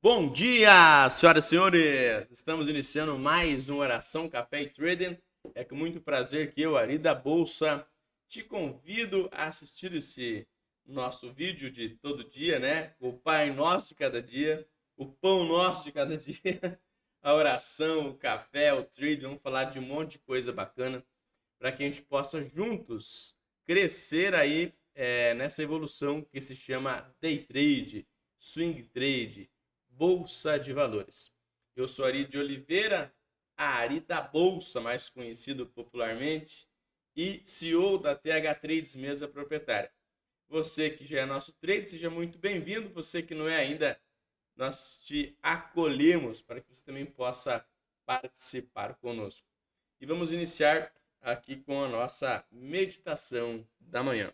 Bom dia, senhoras e senhores! Estamos iniciando mais uma oração Café e Trading. É com muito prazer que eu, Ari da Bolsa, te convido a assistir esse nosso vídeo de todo dia, né? O Pai Nosso de cada dia, o Pão Nosso de cada dia, a oração, o café, o trading. Vamos falar de um monte de coisa bacana para que a gente possa juntos crescer aí nessa evolução que se chama Day Trade, Swing Trade, Bolsa de Valores. Eu sou Ari de Oliveira, a Ari da Bolsa, mais conhecido popularmente, e CEO da TH Trades Mesa Proprietária. Você que já é nosso trade, seja muito bem-vindo. Você que não é ainda, nós te acolhemos para que você também possa participar conosco. E vamos iniciar aqui com a nossa meditação da manhã.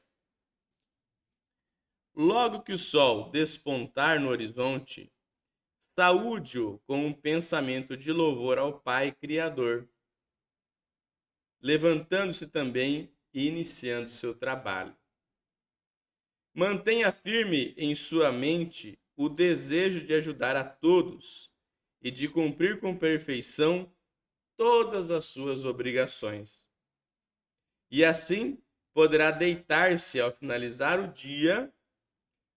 Logo que o sol despontar no horizonte, saúde-o com um pensamento de louvor ao Pai Criador, levantando-se também e iniciando seu trabalho. Mantenha firme em sua mente o desejo de ajudar a todos e de cumprir com perfeição todas as suas obrigações. E assim poderá deitar-se ao finalizar o dia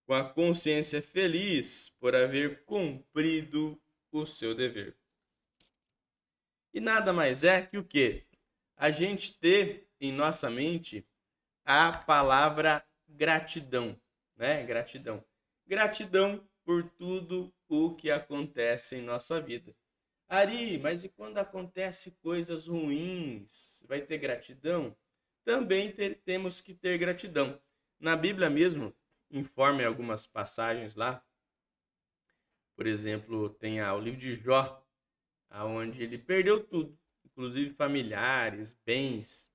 com a consciência feliz por haver cumprido o seu dever. E nada mais é que o quê? A gente ter em nossa mente a palavra gratidão, né? Gratidão. Gratidão por tudo o que acontece em nossa vida. Ari, mas e quando acontece coisas ruins? Vai ter gratidão? Também temos que ter gratidão. Na Bíblia mesmo, informa em algumas passagens lá, por exemplo, tem o livro de Jó, onde ele perdeu tudo, inclusive familiares, bens,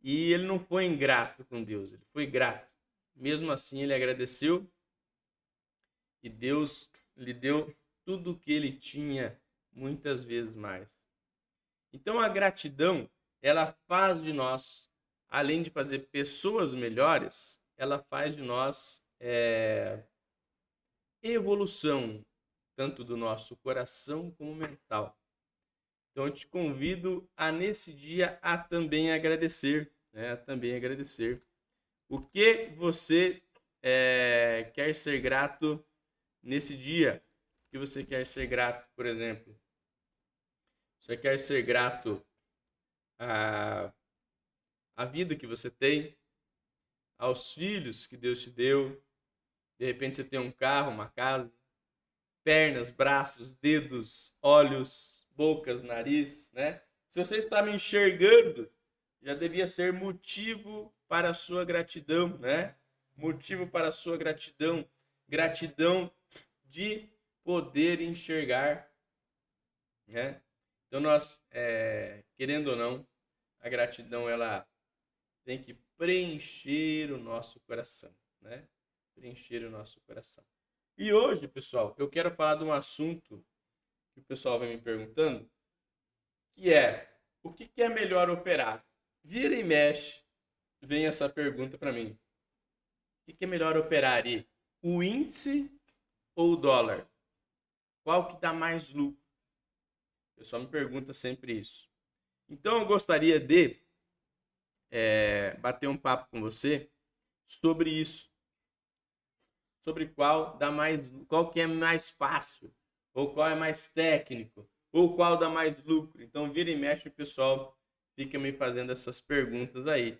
e ele não foi ingrato com Deus, ele foi grato. Mesmo assim, ele agradeceu e Deus lhe deu tudo o que ele tinha, muitas vezes mais. Então, a gratidão, ela faz de nós, além de fazer pessoas melhores, ela faz de nós evolução, tanto do nosso coração como mental. Então eu te convido a nesse dia a também agradecer, né? A também agradecer. O que você quer ser grato nesse dia? O que você quer ser grato, por exemplo? Você quer ser grato à vida que você tem, aos filhos que Deus te deu. De repente você tem um carro, uma casa, pernas, braços, dedos, olhos, bocas, nariz, né? Se você está me enxergando, já devia ser motivo para a sua gratidão, né? Motivo para a sua gratidão, gratidão de poder enxergar, né? Então nós, querendo ou não, a gratidão ela tem que preencher o nosso coração, né? Preencher o nosso coração. E hoje, pessoal, eu quero falar de um assunto que o pessoal vem me perguntando, que é o que é melhor operar? Vira e mexe, vem essa pergunta para mim. O que é melhor operar aí? O índice ou o dólar? Qual que dá mais lucro? O pessoal me pergunta sempre isso. Então eu gostaria de bater um papo com você sobre isso. Sobre qual que é mais fácil, ou qual é mais técnico, ou qual dá mais lucro. Então vira e mexe o pessoal fica me fazendo essas perguntas aí.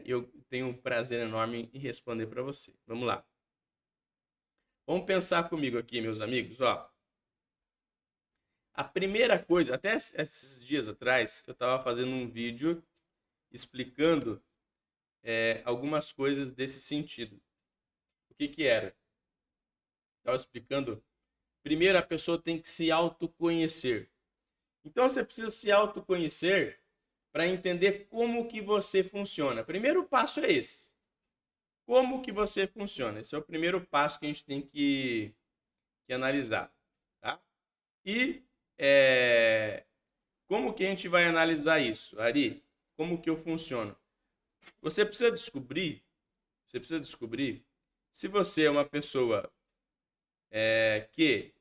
Eu tenho um prazer enorme em responder para você. Vamos lá. Vamos pensar comigo aqui, meus amigos. Ó, a primeira coisa, até esses dias atrás, eu estava fazendo um vídeo explicando algumas coisas desse sentido. O que era? Estava explicando. Primeiro, a pessoa tem que se autoconhecer. Então, você precisa se autoconhecer para entender como que você funciona. Primeiro passo é esse. Como que você funciona? Esse é o primeiro passo que a gente tem que analisar. Tá? E como que a gente vai analisar isso, Ari? Como que eu funciono? Você precisa descobrir se você é uma pessoa que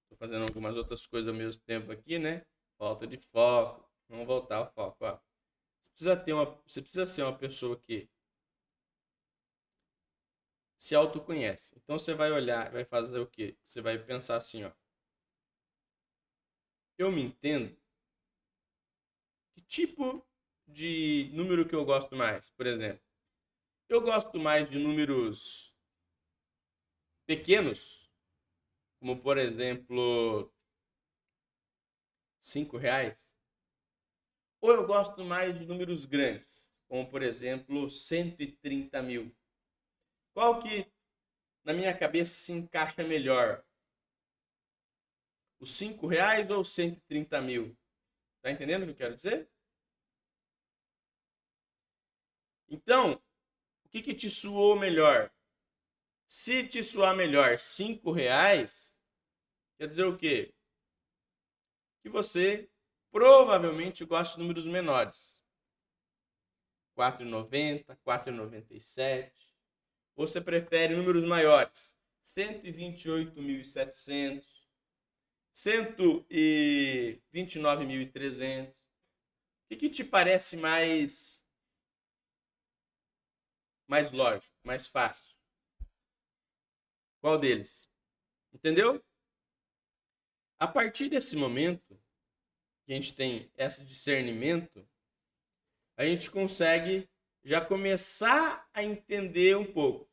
tô fazendo algumas outras coisas ao mesmo tempo aqui, né? Falta de foco. Vamos voltar ao foco, ó. Você precisa ser uma pessoa que se autoconhece. Então você vai olhar, vai fazer o quê? Você vai pensar assim, ó. Eu me entendo. Que tipo de número que eu gosto mais, por exemplo? Eu gosto mais de números pequenos, como por exemplo R$ 5, ou eu gosto mais de números grandes, como por exemplo 130 mil. Qual que na minha cabeça se encaixa melhor? Os R$ 5 ou os 130 mil? Tá entendendo o que eu quero dizer? Então, o que te soou melhor? Se te soar melhor R$ 5, quer dizer o quê? Que você provavelmente gosta de números menores. 4,90, 4,97. Ou você prefere números maiores? 128.700, 129.300. O que te parece mais lógico, mais fácil? Qual deles? Entendeu? A partir desse momento que a gente tem esse discernimento, a gente consegue já começar a entender um pouco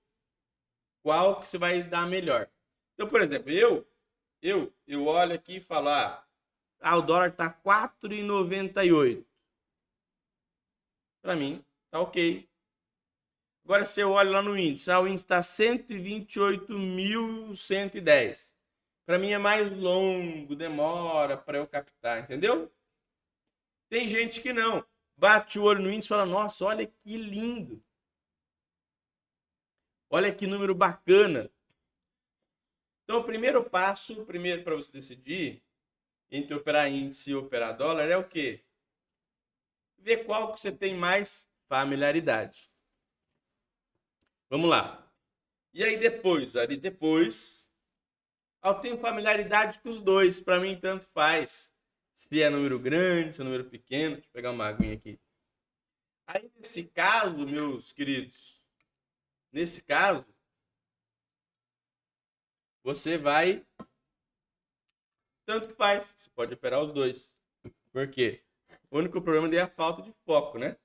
qual que você vai dar melhor. Então, por exemplo, eu olho aqui e falo, o dólar está 4,98. Para mim, tá ok. Agora, se eu olho lá no índice, o índice está 128.110. Para mim é mais longo, demora para eu captar, entendeu? Tem gente que não. Bate o olho no índice e fala, nossa, olha que lindo. Olha que número bacana. Então, o primeiro passo, para você decidir entre operar índice e operar dólar é o quê? Ver qual que você tem mais familiaridade. Vamos lá. E aí depois, eu tenho familiaridade com os dois. Para mim, tanto faz. Se é número grande, se é número pequeno. Deixa eu pegar uma aguinha aqui. Aí, nesse caso, meus queridos, nesse caso, você vai... Tanto faz. Você pode operar os dois. Por quê? O único problema é a falta de foco, né?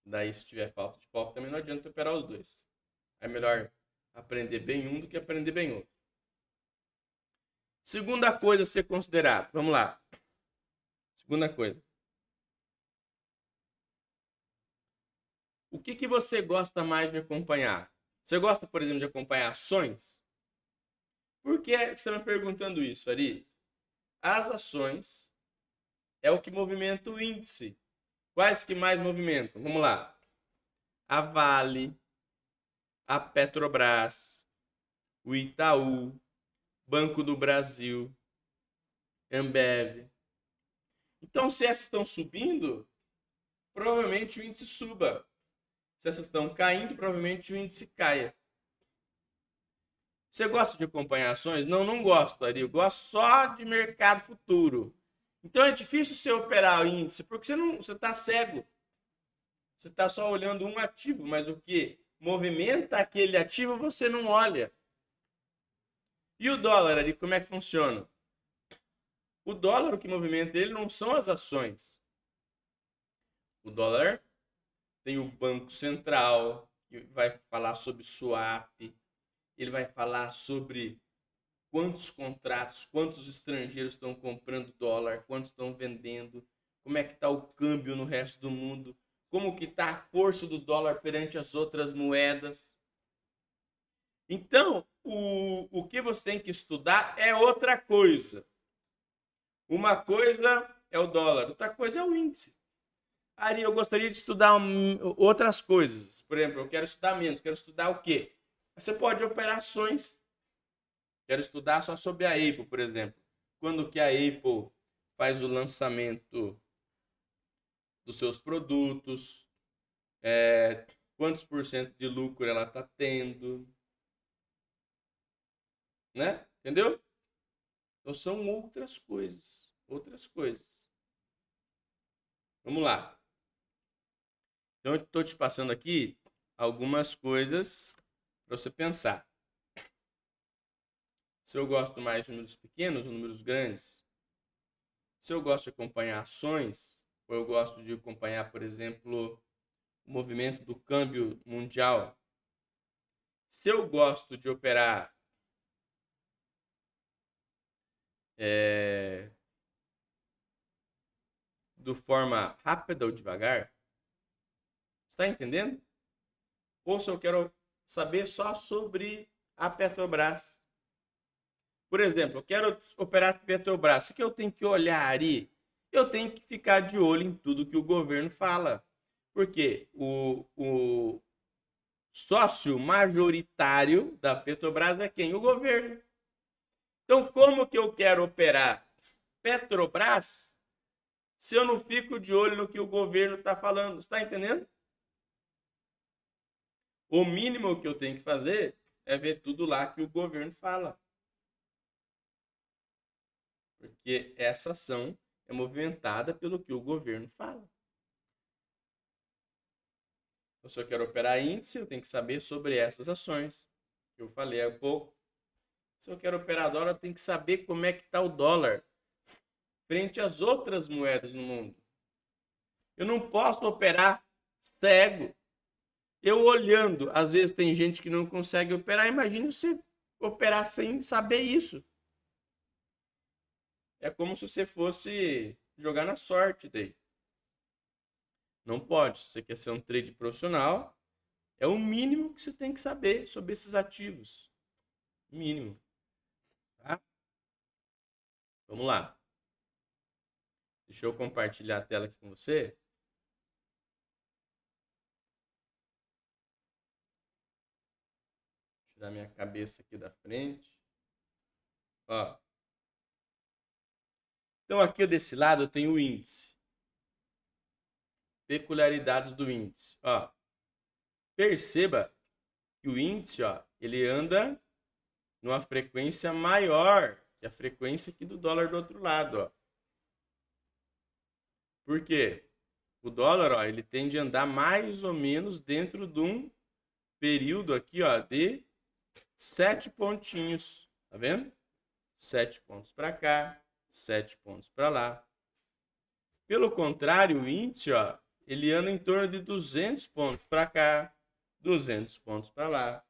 Daí, se tiver falta de foco, também não adianta operar os dois. É melhor aprender bem um do que aprender bem outro. Segunda coisa a ser considerada. Vamos lá. Segunda coisa. O que você gosta mais de acompanhar? Você gosta, por exemplo, de acompanhar ações? Por que você está me perguntando isso, Ari? As ações é o que movimenta o índice. Quais que mais movimentam? Vamos lá. A Vale, a Petrobras, o Itaú, Banco do Brasil, Ambev. Então, se essas estão subindo, provavelmente o índice suba. Se essas estão caindo, provavelmente o índice caia. Você gosta de acompanhar ações? Não, não gosto, Ari. Eu gosto só de mercado futuro. Então é difícil você operar o índice, porque você está cego. Você está só olhando um ativo, mas o que movimenta aquele ativo você não olha. E o dólar, Ari, como é que funciona? O dólar, o que movimenta ele não são as ações. O dólar tem o Banco Central, que vai falar sobre swap, ele vai falar sobre quantos contratos, quantos estrangeiros estão comprando dólar, quantos estão vendendo, como é que está o câmbio no resto do mundo, como que está a força do dólar perante as outras moedas. Então, o que você tem que estudar é outra coisa. Uma coisa é o dólar, outra coisa é o índice. Ari, eu gostaria de estudar outras coisas. Por exemplo, eu quero estudar menos. Quero estudar o quê? Você pode operar ações. Quero estudar só sobre a Apple, por exemplo. Quando que a Apple faz o lançamento dos seus produtos, quantos por cento de lucro ela está tendo, né? Entendeu? Então são outras coisas, outras coisas. Vamos lá. Então eu estou te passando aqui algumas coisas para você pensar. Se eu gosto mais de números pequenos ou números grandes? Se eu gosto de acompanhar ações, ou eu gosto de acompanhar, por exemplo, o movimento do câmbio mundial. Se eu gosto de operar de forma rápida ou devagar, está entendendo? Ou se eu quero saber só sobre a Petrobras. Por exemplo, eu quero operar a Petrobras. O que eu tenho que olhar ali? Eu tenho que ficar de olho em tudo que o governo fala. Porque o sócio majoritário da Petrobras é quem? O governo. Então, como que eu quero operar Petrobras se eu não fico de olho no que o governo está falando? Está entendendo? O mínimo que eu tenho que fazer é ver tudo lá que o governo fala. Porque essa ação é movimentada pelo que o governo fala. Então, se eu quero operar índice, eu tenho que saber sobre essas ações, que eu falei há pouco. Se eu quero operar dólar, eu tenho que saber como é que está o dólar frente às outras moedas no mundo. Eu não posso operar cego. Eu olhando, às vezes tem gente que não consegue operar. Imagina você operar sem saber isso. É como se você fosse jogar na sorte daí. Não pode. Se você quer ser um trade profissional, é o mínimo que você tem que saber sobre esses ativos. Mínimo. Tá? Vamos lá. Deixa eu compartilhar a tela aqui com você. Tirar minha cabeça aqui da frente. Ó. Então aqui desse lado eu tenho o índice. Peculiaridades do índice. Ó. Perceba que o índice, ó, ele anda numa frequência maior que a frequência aqui do dólar do outro lado, ó. Por quê? O dólar, ó, ele tende a andar mais ou menos dentro de um período aqui, ó, de 7 pontinhos, tá vendo? 7 pontos para cá, 7 pontos para lá. Pelo contrário, o índice, ó, ele anda em torno de 200 pontos para cá, 200 pontos para lá.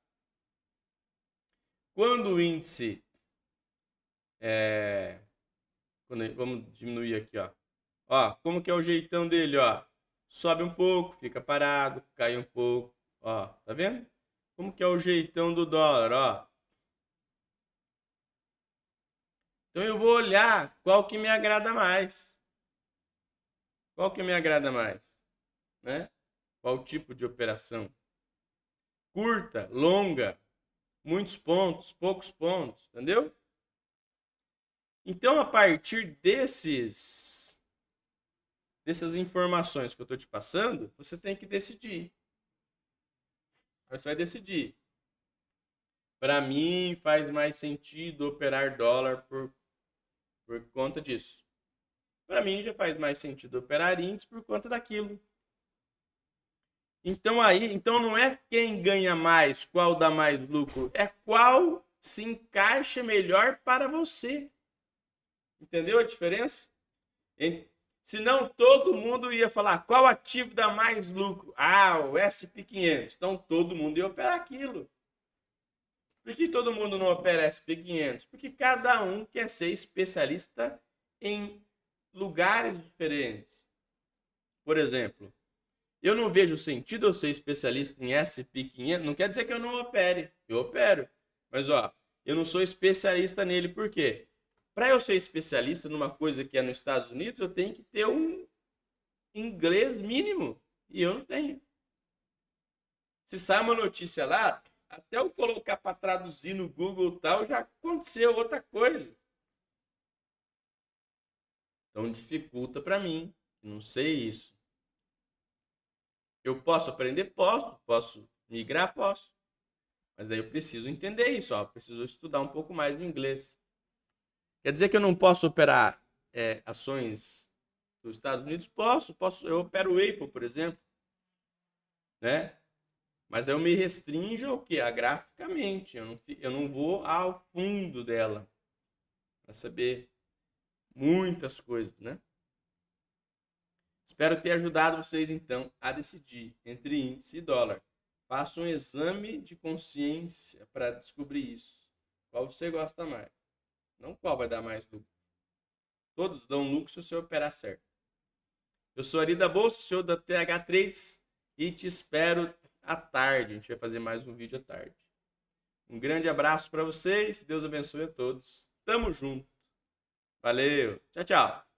Quando o índice vamos diminuir aqui, ó. Ó, como que é o jeitão dele, ó? Sobe um pouco, fica parado, cai um pouco, ó, tá vendo? Como que é o jeitão do dólar, ó? Então eu vou olhar qual que me agrada mais. Qual que me agrada mais, né? Qual tipo de operação? Curta, longa, muitos pontos, poucos pontos, entendeu? Então, a partir dessas informações que eu estou te passando, você tem que decidir. Aí você vai decidir. Para mim, faz mais sentido operar dólar por conta disso. Para mim, já faz mais sentido operar índice por conta daquilo. Então não é quem ganha mais, qual dá mais lucro, é qual se encaixa melhor para você. Entendeu a diferença? Senão todo mundo ia falar qual ativo dá mais lucro. Ah, o SP500. Então todo mundo ia operar aquilo. Por que todo mundo não opera SP500? Porque cada um quer ser especialista em lugares diferentes. Por exemplo, eu não vejo sentido eu ser especialista em SP500. Não quer dizer que eu não opere. Eu opero. Mas, ó, eu não sou especialista nele. Por quê? Para eu ser especialista numa coisa que é nos Estados Unidos, eu tenho que ter um inglês mínimo. E eu não tenho. Se sai uma notícia lá, até eu colocar para traduzir no Google e tal, já aconteceu outra coisa. Então dificulta para mim. Não sei isso. Eu posso aprender? Posso. Posso migrar? Posso. Mas daí eu preciso entender isso, ó. Preciso estudar um pouco mais de inglês. Quer dizer que eu não posso operar ações dos Estados Unidos? Posso. Eu opero o Apple, por exemplo. Né? Mas eu me restringo ao quê? A graficamente. Eu não vou ao fundo dela para saber muitas coisas, né? Espero ter ajudado vocês, então, a decidir entre índice e dólar. Faça um exame de consciência para descobrir isso. Qual você gosta mais? Não qual vai dar mais lucro. Todos dão lucro se você operar certo. Eu sou Ari da Bolsa, CEO da TH Trades, e te espero à tarde. A gente vai fazer mais um vídeo à tarde. Um grande abraço para vocês. Deus abençoe a todos. Tamo junto. Valeu. Tchau, tchau.